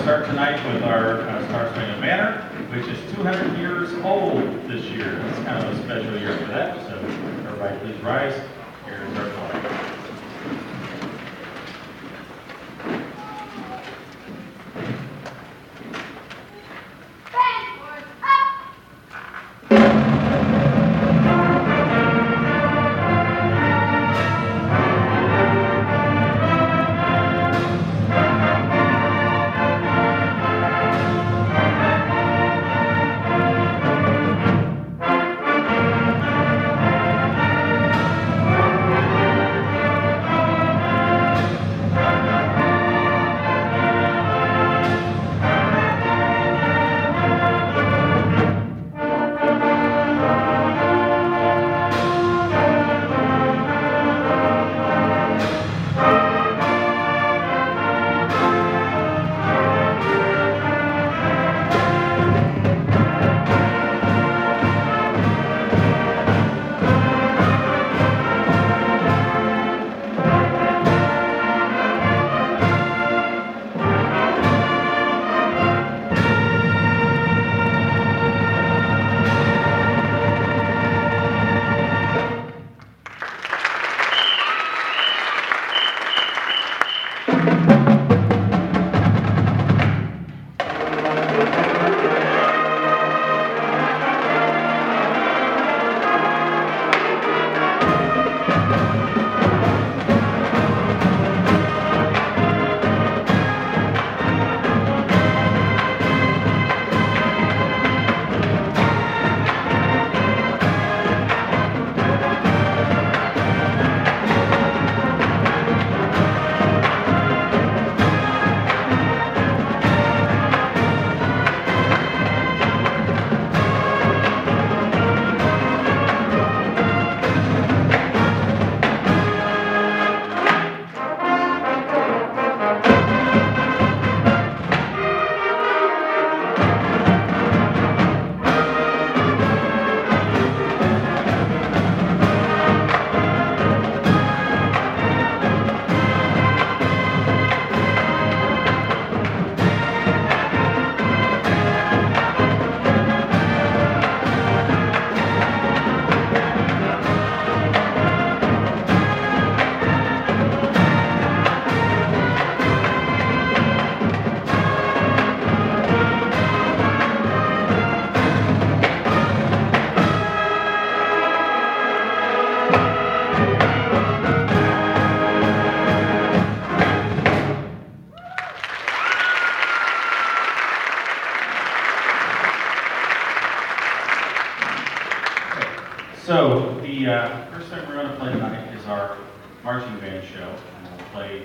start tonight with our Star Spangled Banner, which is 200 years old this year. It's kind of a special year for that, so everybody please rise. Here is our flag. So the first thing we're going to play tonight is our marching band show, and we'll play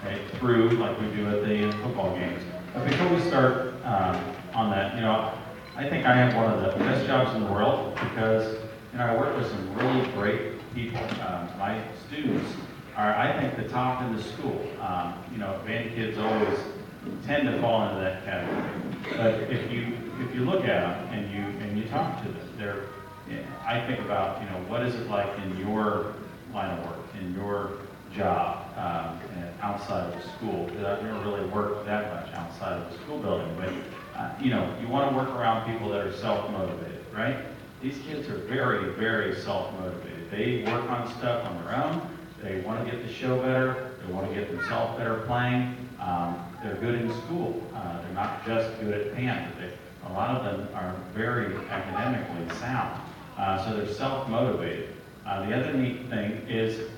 it through like we do at the football games. But before we start on that, I think I have one of the best jobs in the world because I work with some really great people. My students are, I think, the top in the school. Band kids always tend to fall into that category. But if you look at them and you talk to them, I think about, what is it like in your line of work, in your job, outside of the school? Because I've never really worked that much outside of the school building. But, you want to work around people that are self-motivated, right? These kids are very, very self-motivated. They work on stuff on their own. They want to get the show better. They want to get themselves better playing. They're good in school. They're not just good at band. A lot of them are very academically sound. So they're self-motivated. The other neat thing is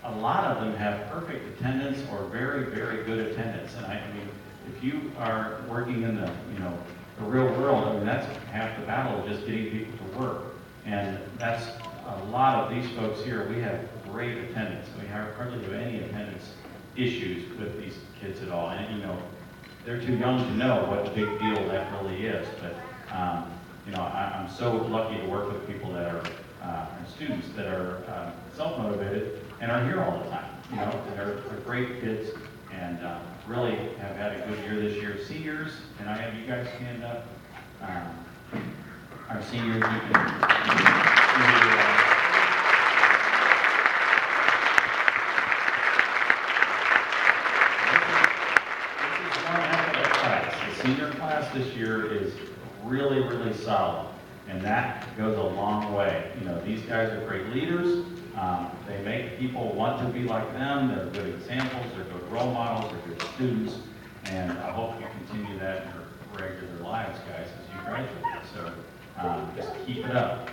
a lot of them have perfect attendance or very, very good attendance. And if you are working in the real world, that's half the battle of just getting people to work. And that's a lot of these folks here. We have great attendance. We hardly have any attendance issues with these kids at all. And they're too young to know what a big deal that really is. But I'm so lucky to work with people that are students that are self-motivated and are here all the time. They're great kids and really have had a good year this year. Seniors, can I have you guys stand up? Our seniors, you can. This is one athletic class. senior class this year is really, really solid, and that goes a long way. You know, these guys are great leaders. They make people want to be like them. They're good examples. They're good role models. They're good students, and I hope you continue that in your regular lives, guys, as you graduate. So just keep it up.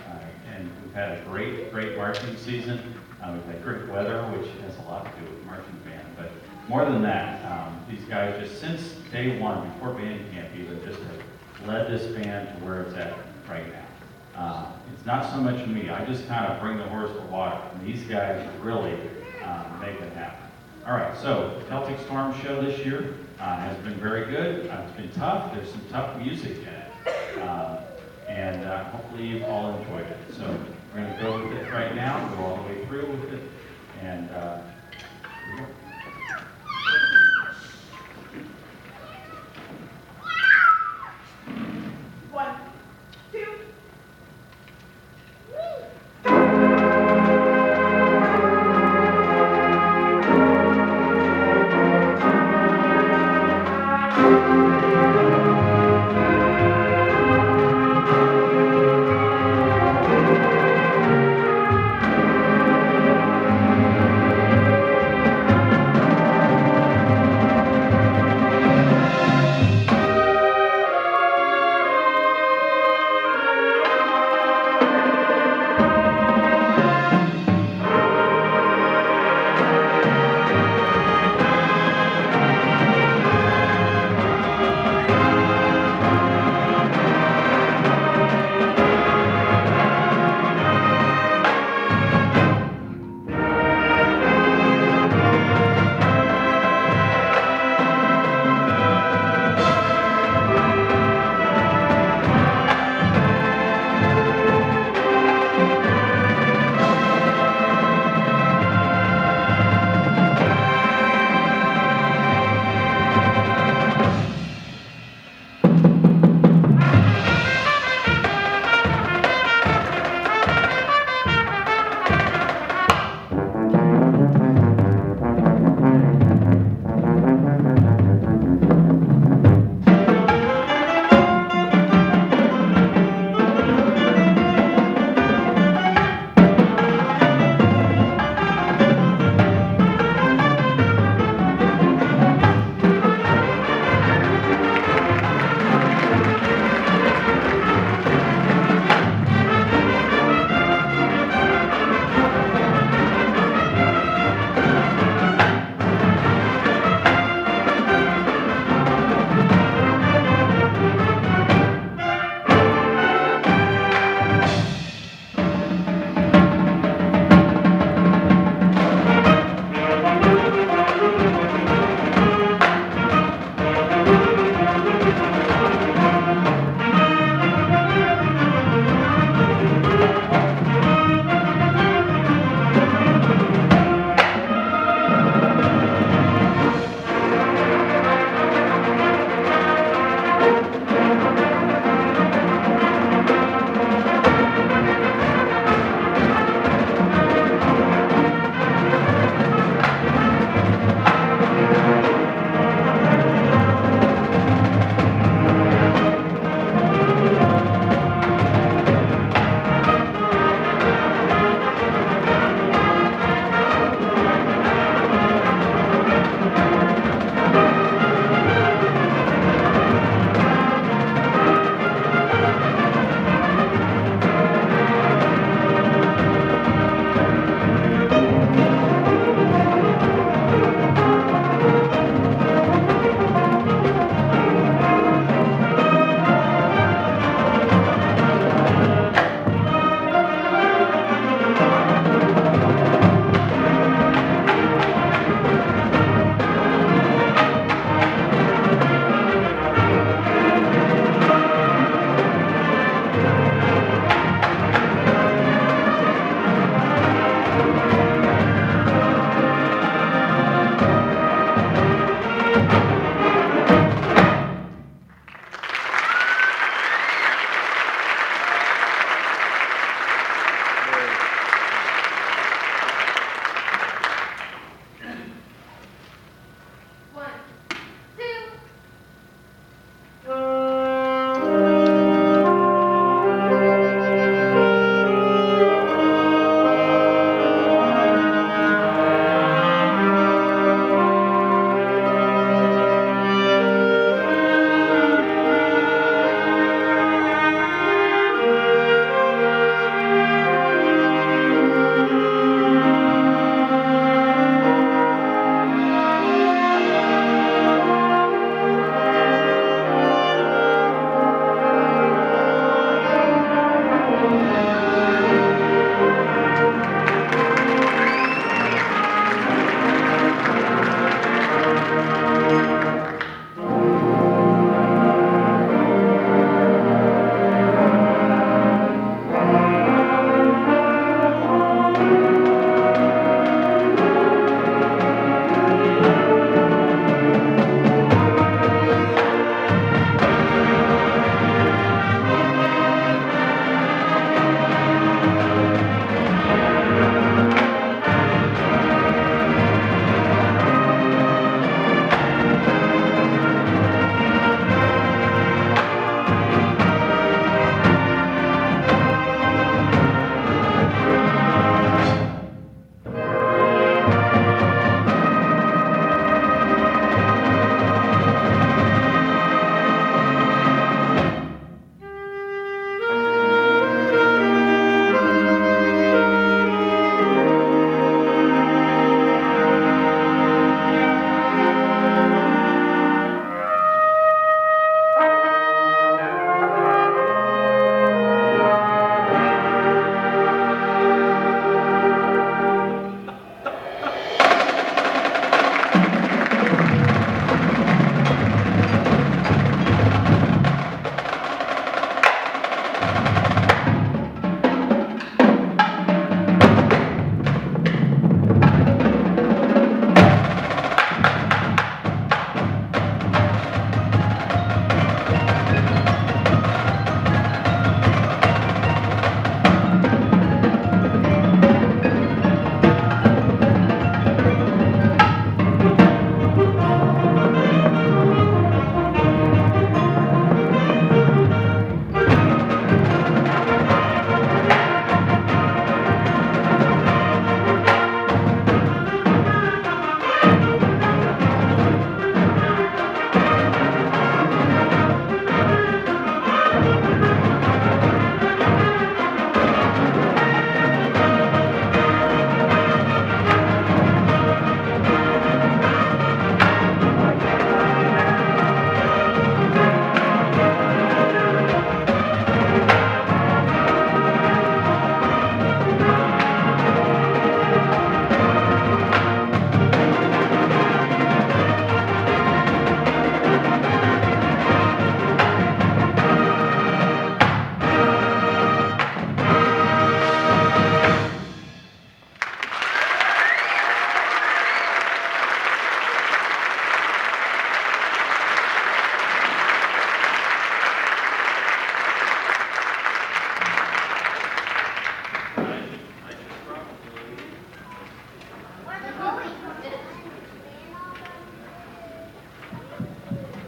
And we've had a great, great marching season. We've had great weather, which has a lot to do with marching band. But more than that, these guys just since day one, before band camp even, just have led this band to where it's at right now. It's not so much me. I just kind of bring the horse to water. And these guys really make it happen. All right, so the Celtic Storm show this year has been very good. It's been tough. There's some tough music in it. And hopefully you've all enjoyed it. So we're going to go with it right now, go all the way through with it, and here we go. One, two.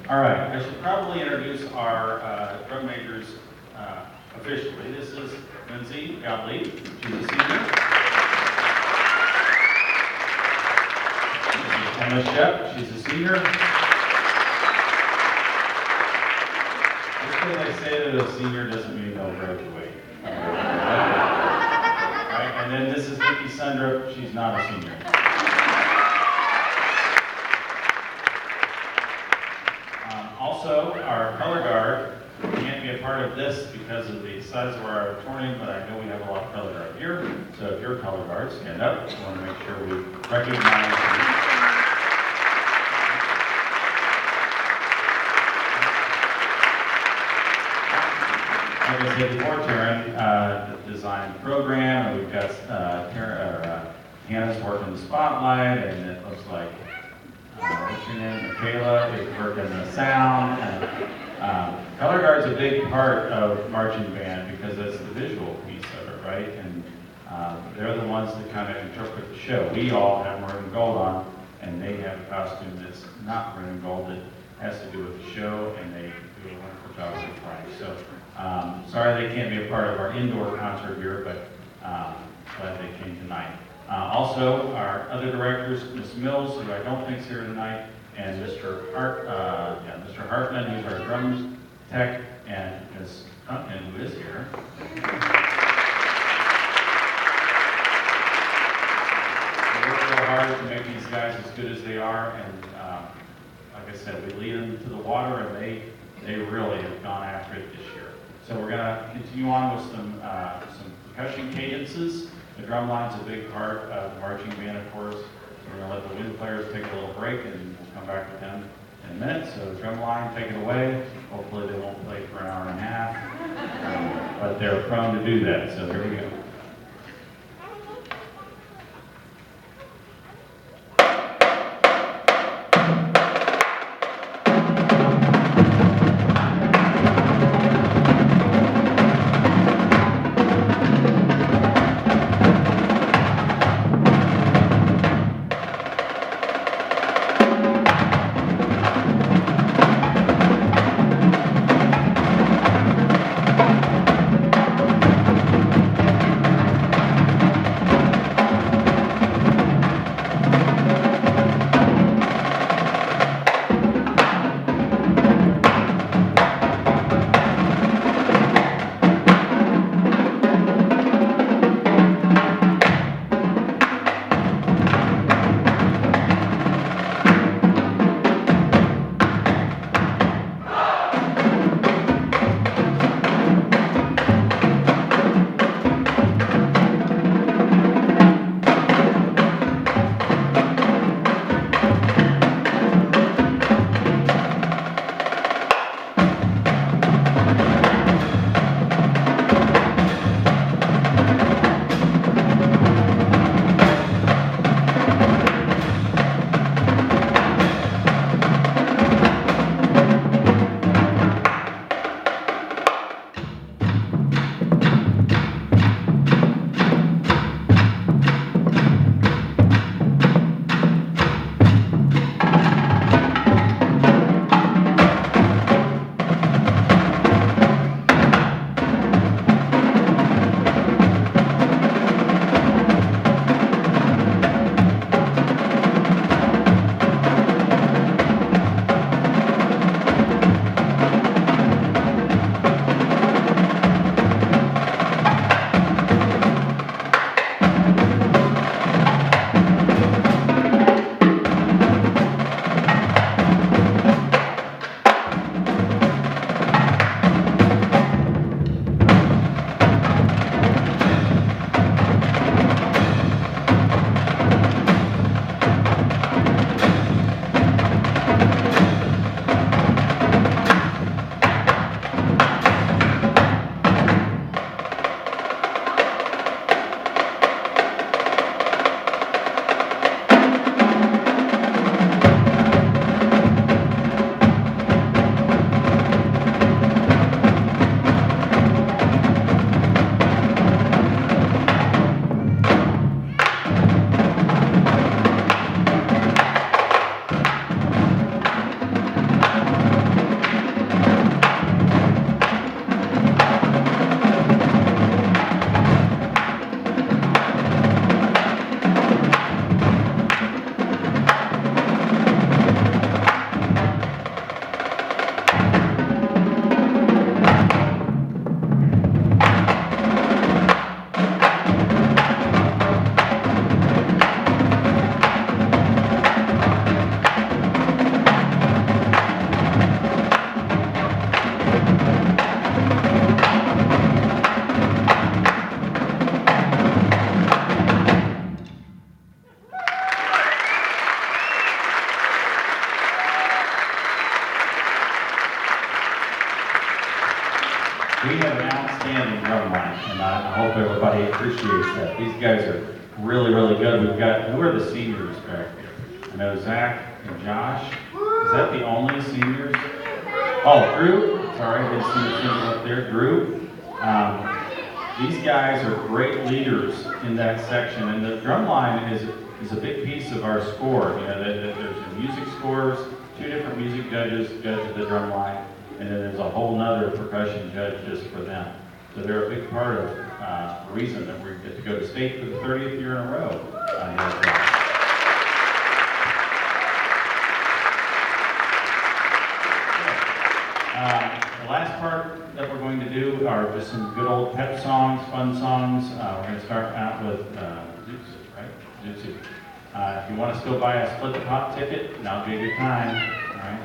All right, I should probably introduce our drum majors officially. This is Lindsay Gottlieb. She's a senior. Emma Shep. She's a senior. Just because I say that a senior doesn't mean they'll graduate. Right? And then this is Nikki Sundrup. She's not a senior. Also, our color guard can't be a part of this because of the size of our auditorium, but I know we have a lot of color guard here. So if you're a color guard, stand up. I want to make sure we recognize you. Like I said before, Taryn designed the program, and we've got Hannah's working the spotlight, and it looks like what's your name? Michaela is working the sound. And, color guard's a big part of marching band because that's the visual piece of it, right? And they're the ones that kind of interpret the show. We all have maroon and gold on, and they have a costume that's not maroon and gold that has to do with the show, and they do a wonderful job of playing. So sorry they can't be a part of our indoor concert here, but glad they came tonight. Also, our other directors, Ms. Mills, who I don't think is here tonight, and Mr. Hartman, who's our drums tech, and Ms. Hunton, who is here. We work real hard to make these guys as good as they are, and like I said, we lead them to the water, and they really have gone after it this year. So we're going to continue on with some percussion cadences. The drum line's a big part of the marching band, of course. So we're going to let the wind players take a little break, and we'll come back with them in a minute. So drum line, take it away. Hopefully they won't play for an hour and a half, but they're prone to do that. So here we go. We have an outstanding drum line, and I hope everybody appreciates that. These guys are really, really good. Who are the seniors back here? I know Zach and Josh. Is that the only seniors? Oh, Drew. Sorry, I didn't see the senior up there. Drew. These guys are great leaders in that section, and the drum line is a big piece of our score. You know, there's the music scores, 2 different music judges judge the drum line, and then there's a whole nother percussion judge just for them. So they're a big part of the reason that we get to go to state for the 30th year in a row. The last part that we're going to do are just some good old pep songs, fun songs. We're going to start out with Zoot, right? Zoot. If you want to still buy a split the pot ticket, now'll be a good time. All right.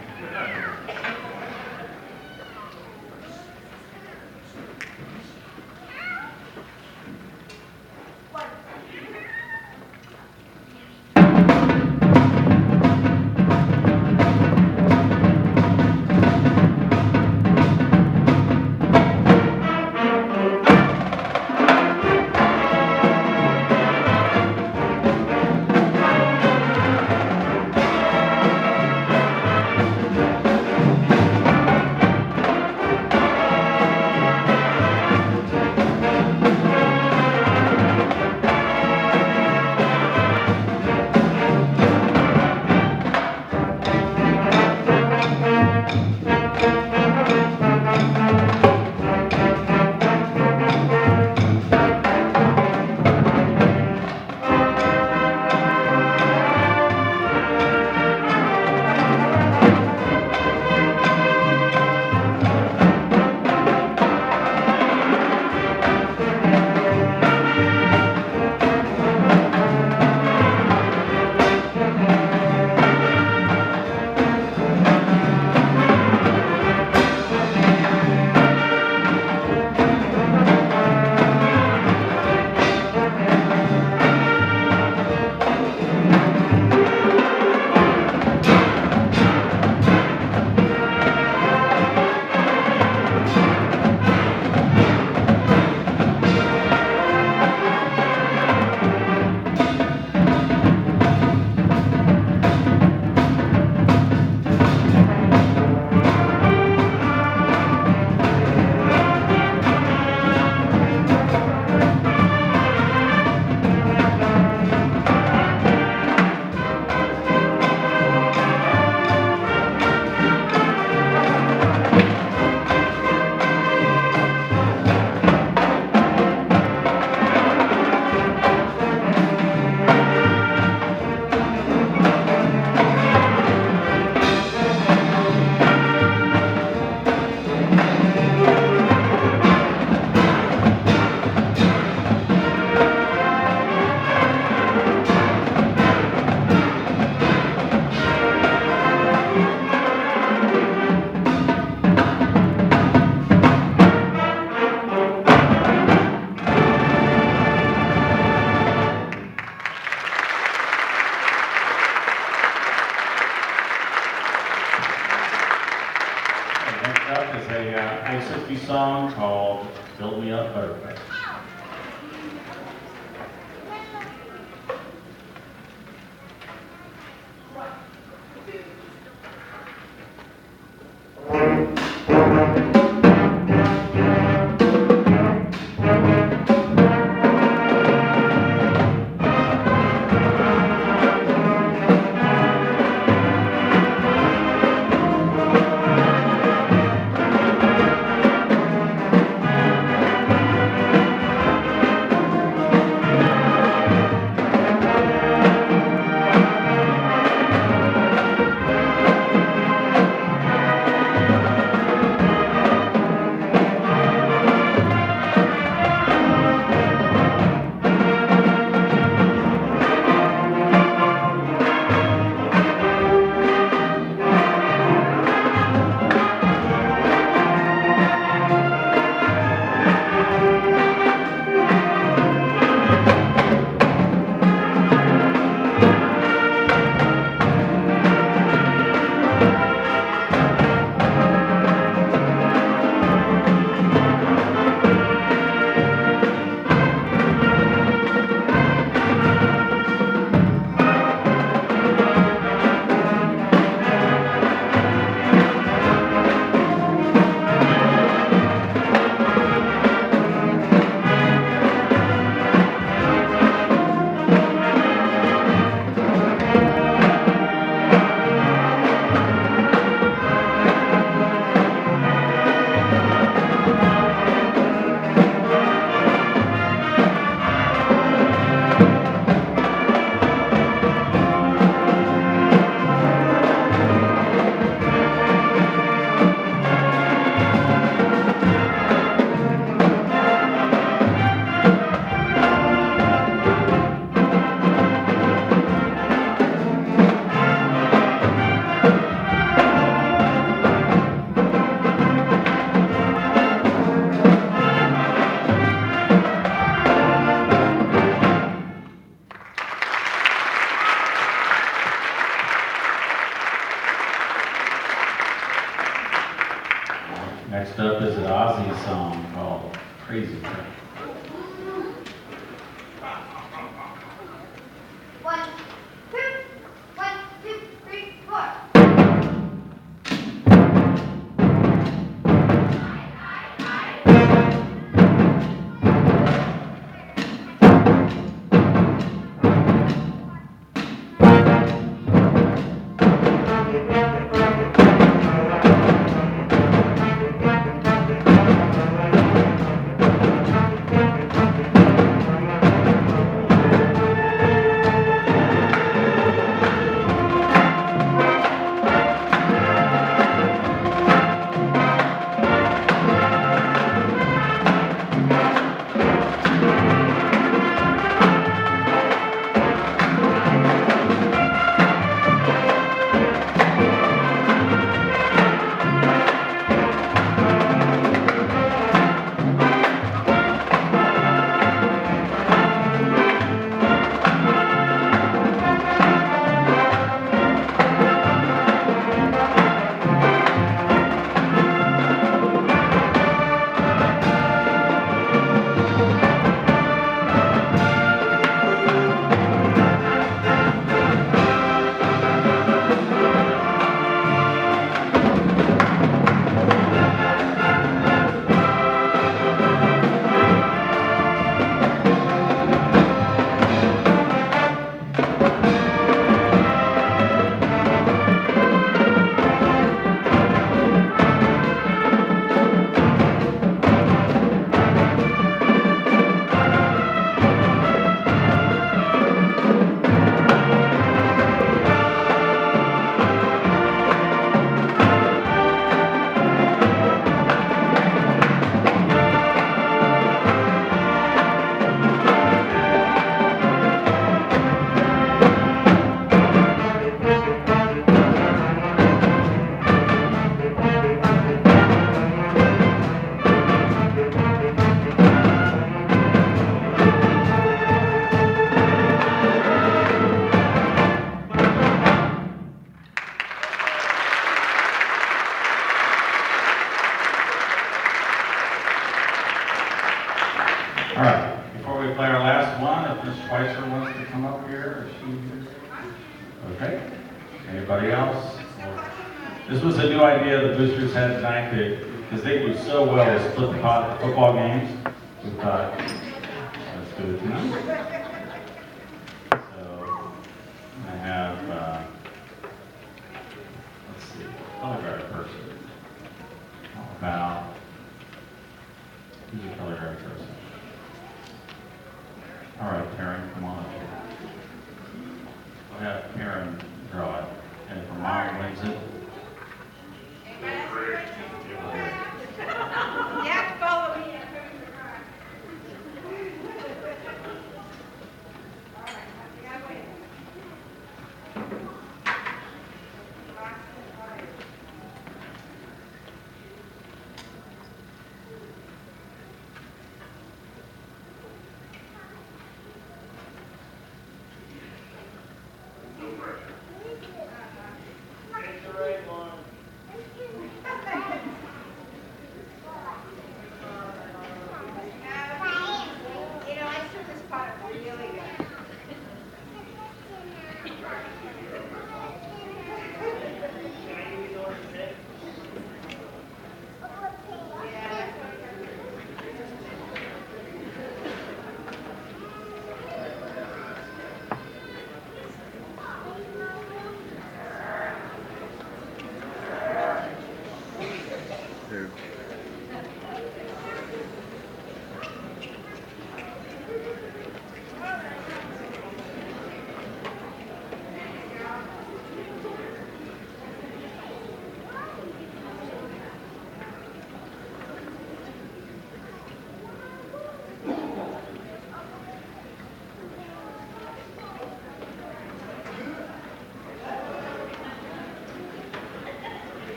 Song called Build Me Up Buttercup. Next up is an Ozzy song called Crazy Train. One, two, one, two, three, four. All right, before we play our last one, if Ms. Schweitzer wants to come up here, if she, okay. Anybody else? This was a new idea the Boosters had tonight, because they do so well with split the football games. We thought, let's do it tonight. So, I have, let's see, color guard person. How about, who's a color guard person? All right, Karen, come on up here. We'll have Karen draw it, and if her mom wins it. Yeah, follow me.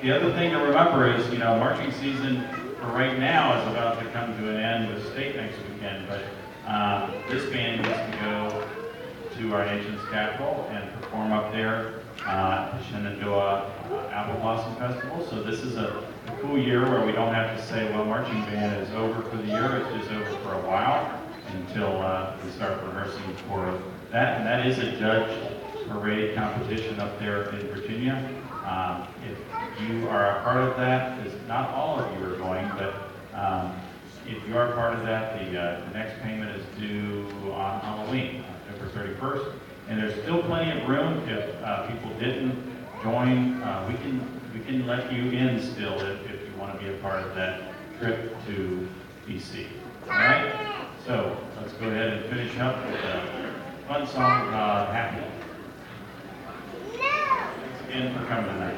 The other thing to remember is, marching season for right now is about to come to an end with state next weekend, but this band gets to go to our nation's capital and perform up there at the Shenandoah Apple Blossom Festival. So this is a cool year where we don't have to say, well, marching band is over for the year. It's just over for a while until we start rehearsing for that. And that is a judged parade competition up there in Virginia. If you are a part of that, because not all of you are going, but if you are part of that, the next payment is due on Halloween, October 31st. And there's still plenty of room. If people didn't join, we can let you in still if you want to be a part of that trip to DC. All right? So let's go ahead and finish up with a fun song, Happy. Thanks again for coming tonight.